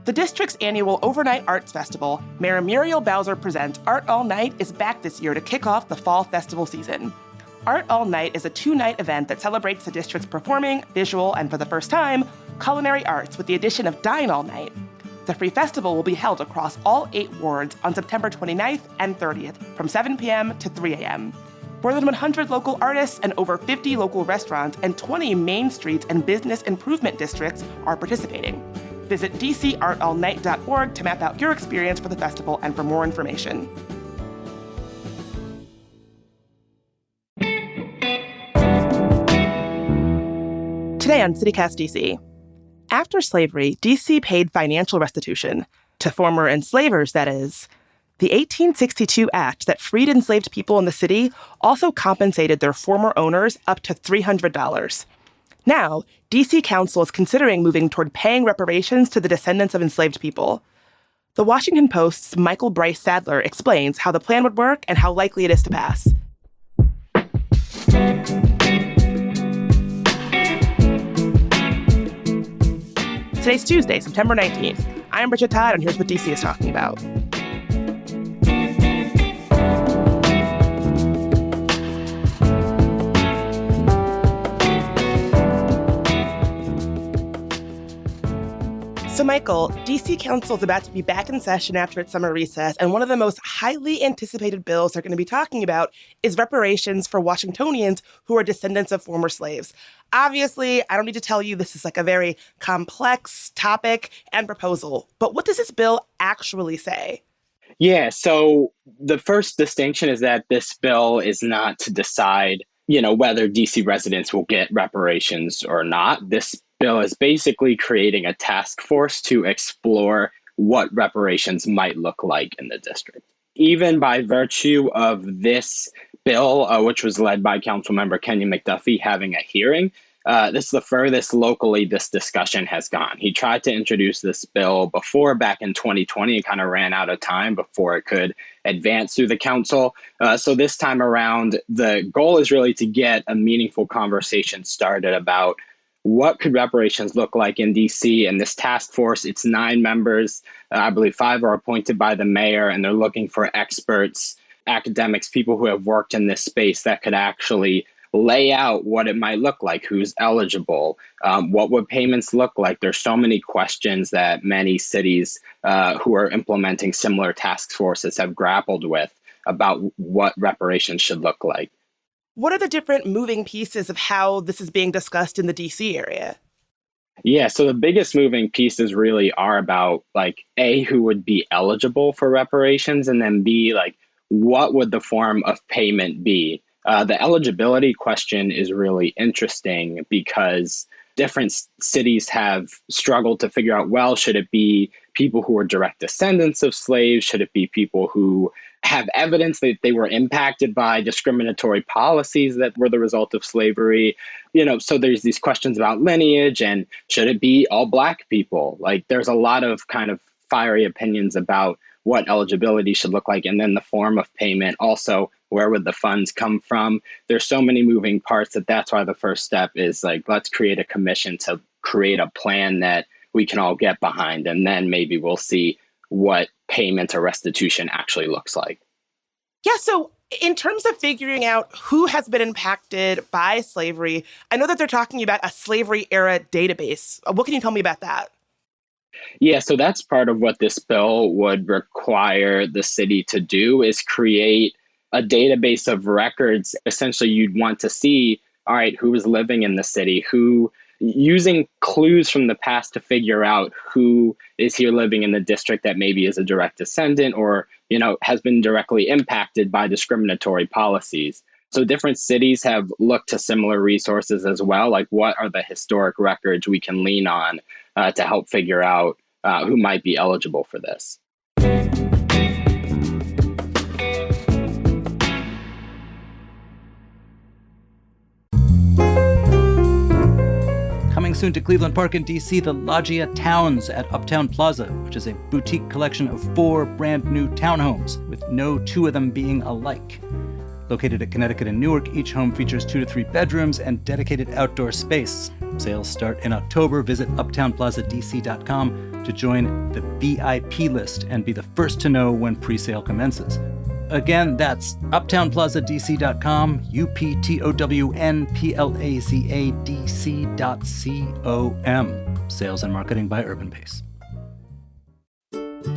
The district's annual overnight arts festival, Mayor Muriel Bowser Presents Art All Night, is back this year to kick off the fall festival season. Art All Night is a 2-night event that celebrates the district's performing, visual, and for the first time, culinary arts with the addition of Dine All Night. The free festival will be held across all 8 wards on September 29th and 30th from 7 p.m. to 3 a.m. More than 100 local artists and over 50 local restaurants and 20 main streets and business improvement districts are participating. Visit dcartallnight.org to map out your experience for the festival and for more information. Today on CityCast DC. After slavery, DC paid financial restitution to former enslavers, that is. The 1862 Act that freed enslaved people in the city also compensated their former owners up to $300. Now, D.C. Council is considering moving toward paying reparations to the descendants of enslaved people. The Washington Post's Michael Brice-Saddler explains how the plan would work and how likely it is to pass. Today's Tuesday, September 19th. I'm Bridget Todd, and here's what D.C. is talking about. So, Michael, D.C. Council is about to be back in session after its summer recess, and one of the most highly anticipated bills they're going to be talking about is reparations for Washingtonians who are descendants of former slaves. Obviously, I don't need to tell you this is like a very complex topic and proposal, but what does this bill actually say? Yeah, so the first distinction is that this bill is not to decide, whether DC residents will get reparations or not. This bill is basically creating a task force to explore what reparations might look like in the district. Even by virtue of this bill, which was led by Councilmember Kenyon McDuffie, having a hearing, this is the furthest locally this discussion has gone. He tried to introduce this bill before back in 2020 and kind of ran out of time before it could advance through the council. So this time around, the goal is really to get a meaningful conversation started about what could reparations look like in DC. And this task force, it's 9 members. I believe 5 are appointed by the mayor, and they're looking for experts, academics, people who have worked in this space that could actually lay out what it might look like, who's eligible, what would payments look like. There's so many questions that many cities who are implementing similar task forces have grappled with about what reparations should look like. What are the different moving pieces of how this is being discussed in the DC area? Yeah, so the biggest moving pieces really are about, A, who would be eligible for reparations, and then B, what would the form of payment be? The eligibility question is really interesting because different cities have struggled to figure out, well, should it be people who are direct descendants of slaves? Should it be people who have evidence that they were impacted by discriminatory policies that were the result of slavery? So there's these questions about lineage, and should it be all Black people? There's a lot of kind of fiery opinions about what eligibility should look like, and then the form of payment. Also, where would the funds come from? There's so many moving parts that's why the first step is let's create a commission to create a plan that we can all get behind, and then maybe we'll see what payment or restitution actually looks like. Yeah, so in terms of figuring out who has been impacted by slavery, I know that they're talking about a slavery era database. What can you tell me about that? Yeah, so that's part of what this bill would require the city to do, is create a database of records. Essentially, you'd want to see, all right, who is living in the city, who, using clues from the past to figure out who is here living in the district that maybe is a direct descendant or, has been directly impacted by discriminatory policies. So different cities have looked to similar resources as well, what are the historic records we can lean on to help figure out who might be eligible for this. Coming soon to Cleveland Park in D.C., the Loggia Towns at Uptown Plaza, which is a boutique collection of 4 brand new townhomes, with no 2 of them being alike. Located at Connecticut and Newark, each home features 2 to 3 bedrooms and dedicated outdoor space. Sales start in October. Visit uptownplazadc.com to join the VIP list and be the first to know when pre-sale commences. Again, that's uptownplazadc.com, uptownplazadc.com. Sales and marketing by Urban Pace.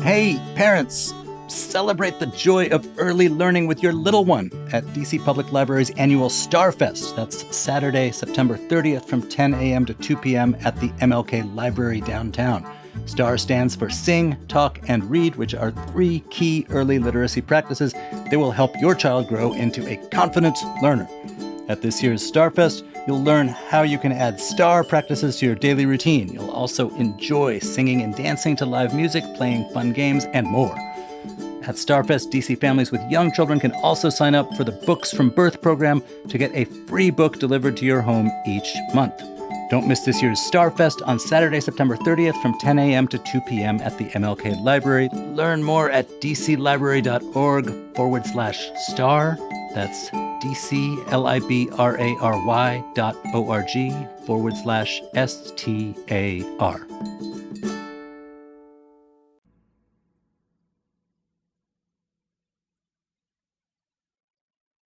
Hey, parents! Celebrate the joy of early learning with your little one at DC Public Library's annual Starfest. That's Saturday, September 30th from 10 a.m. to 2 p.m. at the MLK Library downtown. STAR stands for Sing, Talk, and Read, which are 3 key early literacy practices that will help your child grow into a confident learner. At this year's Starfest, you'll learn how you can add STAR practices to your daily routine. You'll also enjoy singing and dancing to live music, playing fun games, and more. At Starfest, DC families with young children can also sign up for the Books from Birth program to get a free book delivered to your home each month. Don't miss this year's Starfest on Saturday, September 30th from 10 a.m. to 2 p.m. at the MLK Library. Learn more at dclibrary.org/star. That's dclibrary.org/STAR.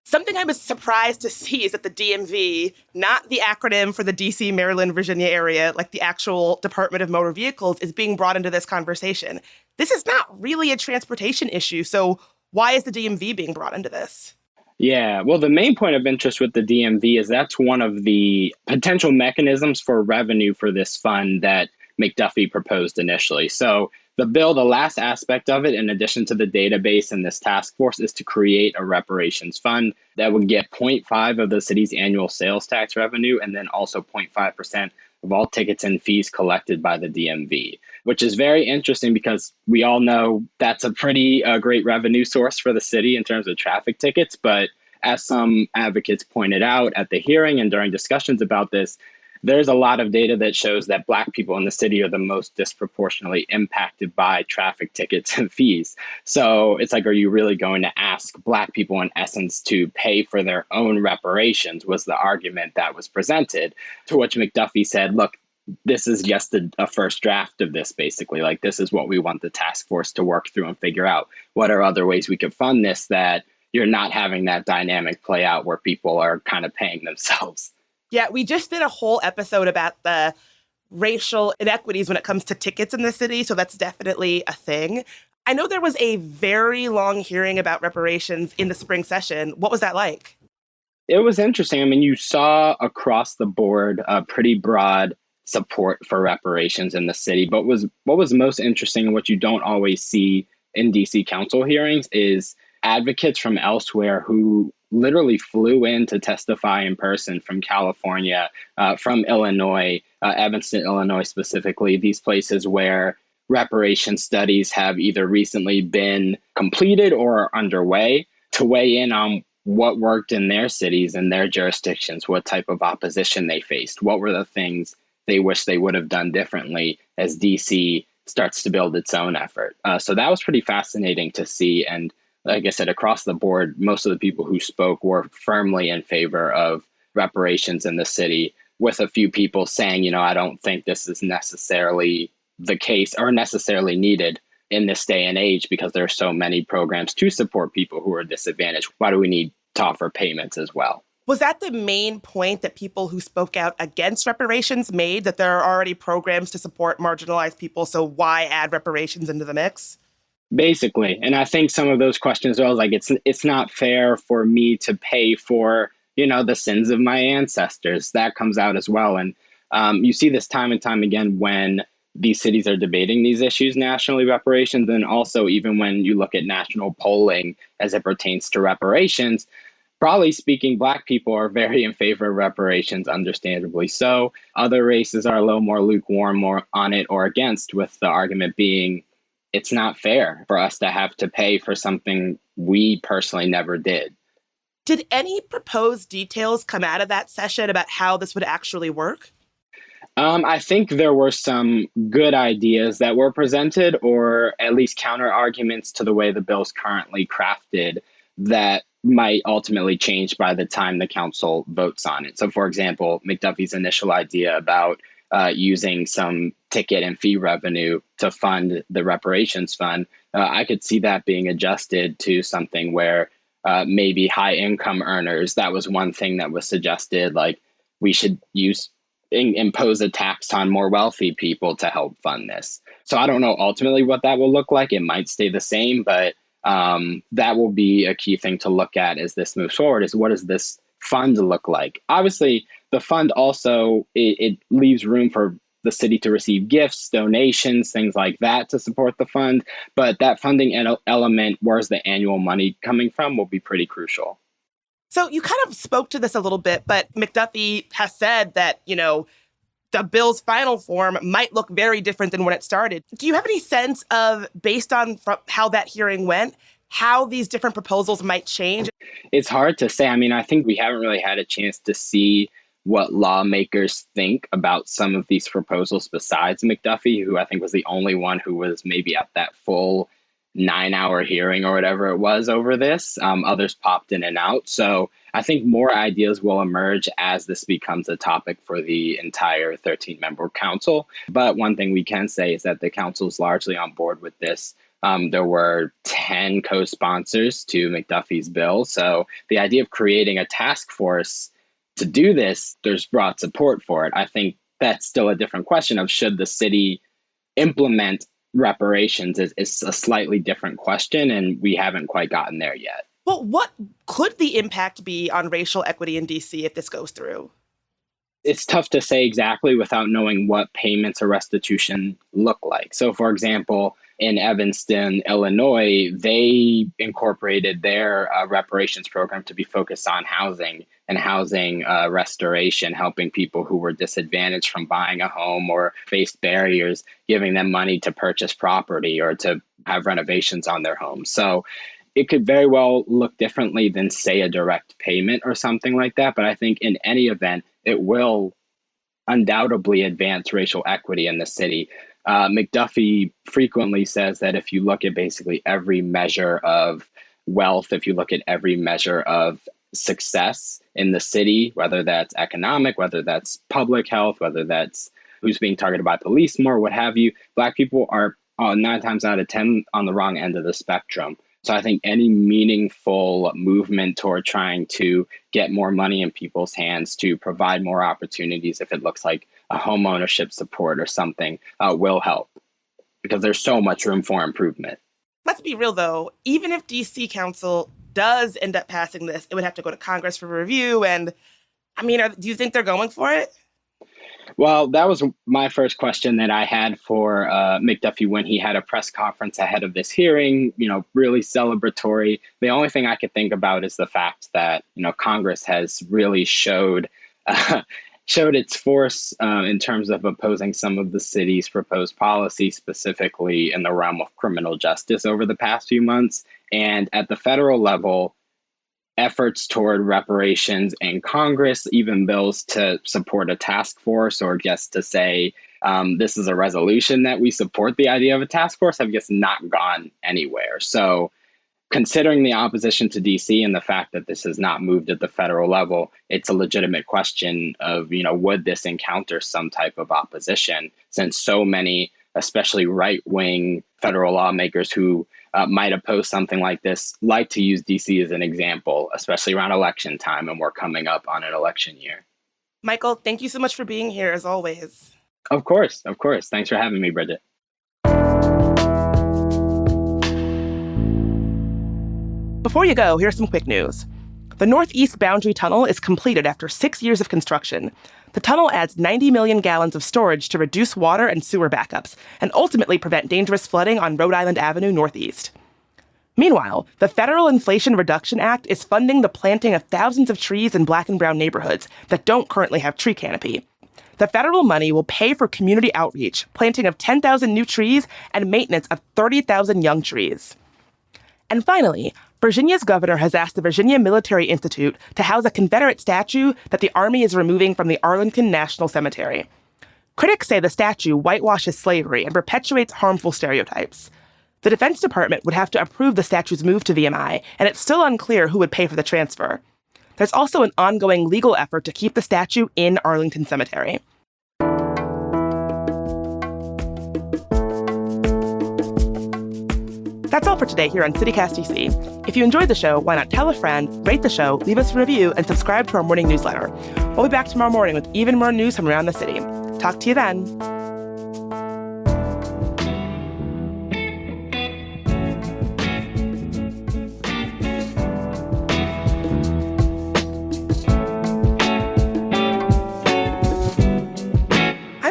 Something I was surprised to see is that the DMV, not the acronym for the DC, Maryland, Virginia area, like the actual Department of Motor Vehicles, is being brought into this conversation. This is not really a transportation issue, so why is the DMV being brought into this? Yeah, well, the main point of interest with the DMV is that's one of the potential mechanisms for revenue for this fund that McDuffie proposed initially. So the bill, the last aspect of it, in addition to the database and this task force, is to create a reparations fund that would get 0.5 of the city's annual sales tax revenue and then also 0.5% of all tickets and fees collected by the DMV, which is very interesting because we all know that's a pretty great revenue source for the city in terms of traffic tickets. But as some advocates pointed out at the hearing and during discussions about this, there's a lot of data that shows that Black people in the city are the most disproportionately impacted by traffic tickets and fees. So it's like, are you really going to ask Black people, in essence, to pay for their own reparations, was the argument that was presented, to which McDuffie said, look, this is just a first draft of this, basically. Like, this is what we want the task force to work through and figure out. What are other ways we could fund this that you're not having that dynamic play out where people are kind of paying themselves? Yeah, we just did a whole episode about the racial inequities when it comes to tickets in the city, so that's definitely a thing. I know there was a very long hearing about reparations in the spring session. What was that like? It was interesting. I mean, you saw across the board a pretty broad support for reparations in the city. But what was most interesting and what you don't always see in DC council hearings is advocates from elsewhere who literally flew in to testify in person from California, from Illinois, Evanston, Illinois specifically, these places where reparation studies have either recently been completed or are underway, to weigh in on what worked in their cities and their jurisdictions, what type of opposition they faced, what were the things they wish they would have done differently as DC starts to build its own effort. So that was pretty fascinating to see. And like I said, across the board, most of the people who spoke were firmly in favor of reparations in the city, with a few people saying, I don't think this is necessarily the case or necessarily needed in this day and age because there are so many programs to support people who are disadvantaged. Why do we need to offer payments as well? Was that the main point that people who spoke out against reparations made, that there are already programs to support marginalized people, so why add reparations into the mix? Basically. And I think some of those questions are like, it's not fair for me to pay for, the sins of my ancestors. That comes out as well. And you see this time and time again when these cities are debating these issues nationally, reparations, and also even when you look at national polling as it pertains to reparations, broadly speaking, Black people are very in favor of reparations, understandably so. Other races are a little more lukewarm on it or against, with the argument being, it's not fair for us to have to pay for something we personally never did. Did any proposed details come out of that session about how this would actually work? I think there were some good ideas that were presented, or at least counter arguments to the way the bill's currently crafted that might ultimately change by the time the council votes on it. So, for example, McDuffie's initial idea about using some ticket and fee revenue to fund the reparations fund, I could see that being adjusted to something where maybe high income earners, that was one thing that was suggested, like we should impose a tax on more wealthy people to help fund this. So I don't know ultimately what that will look like. It might stay the same, but that will be a key thing to look at as this moves forward, is what does this fund look like? Obviously, the fund also, it leaves room for the city to receive gifts, donations, things like that to support the fund. But that funding element, where's the annual money coming from, will be pretty crucial. So you kind of spoke to this a little bit, but McDuffie has said that, the bill's final form might look very different than when it started. Do you have any sense of, based on how that hearing went, how these different proposals might change? It's hard to say. I mean, I think we haven't really had a chance to see what lawmakers think about some of these proposals besides McDuffie, who I think was the only one who was maybe at that full 9-hour hearing or whatever it was over this. Others popped in and out. So I think more ideas will emerge as this becomes a topic for the entire 13-member council. But one thing we can say is that the council is largely on board with this. There were 10 co-sponsors to McDuffie's bill. So the idea of creating a task force to do this, there's broad support for it. I think that's still a different question of should the city implement reparations is a slightly different question, and we haven't quite gotten there yet. Well, what could the impact be on racial equity in D.C. if this goes through? It's tough to say exactly without knowing what payments or restitution look like. So, for example, in Evanston, Illinois, they incorporated their reparations program to be focused on housing and housing restoration, helping people who were disadvantaged from buying a home or faced barriers, giving them money to purchase property or to have renovations on their homes. So it could very well look differently than, say, a direct payment or something like that. But I think in any event, it will undoubtedly advance racial equity in the city. McDuffie frequently says that if you look at basically every measure of wealth, if you look at every measure of success in the city, whether that's economic, whether that's public health, whether that's who's being targeted by police more, what have you, Black people are 9 times out of 10 on the wrong end of the spectrum. So I think any meaningful movement toward trying to get more money in people's hands to provide more opportunities, if it looks like a home ownership support or something, will help, because there's so much room for improvement. Let's be real, though. Even if D.C. Council does end up passing this, it would have to go to Congress for review. And I mean, do you think they're going for it? Well, that was my first question that I had for McDuffie when he had a press conference ahead of this hearing, really celebratory. The only thing I could think about is the fact that, Congress has really showed its force in terms of opposing some of the city's proposed policies, specifically in the realm of criminal justice over the past few months. And at the federal level, efforts toward reparations in Congress, even bills to support a task force or just to say this is a resolution that we support the idea of a task force, have just not gone anywhere. So considering the opposition to DC and the fact that this has not moved at the federal level, it's a legitimate question of, would this encounter some type of opposition, since so many, especially right-wing federal lawmakers who might oppose something like this, like to use DC as an example, especially around election time, and we're coming up on an election year. Michael, thank you so much for being here, as always. Of course. Thanks for having me, Bridget. Before you go, here's some quick news. The Northeast Boundary Tunnel is completed after 6 years of construction. The tunnel adds 90 million gallons of storage to reduce water and sewer backups and ultimately prevent dangerous flooding on Rhode Island Avenue Northeast. Meanwhile, the Federal Inflation Reduction Act is funding the planting of thousands of trees in Black and brown neighborhoods that don't currently have tree canopy. The federal money will pay for community outreach, planting of 10,000 new trees, and maintenance of 30,000 young trees. And finally, Virginia's governor has asked the Virginia Military Institute to house a Confederate statue that the Army is removing from the Arlington National Cemetery. Critics say the statue whitewashes slavery and perpetuates harmful stereotypes. The Defense Department would have to approve the statue's move to VMI, and it's still unclear who would pay for the transfer. There's also an ongoing legal effort to keep the statue in Arlington Cemetery. That's all for today here on CityCast DC. If you enjoyed the show, why not tell a friend, rate the show, leave us a review, and subscribe to our morning newsletter. We'll be back tomorrow morning with even more news from around the city. Talk to you then.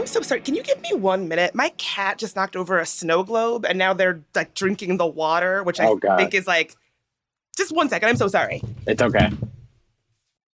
So sorry, can you give me 1 minute? My cat just knocked over a snow globe and now they're like drinking the water, which I think is like, just 1 second. I'm so sorry. It's okay.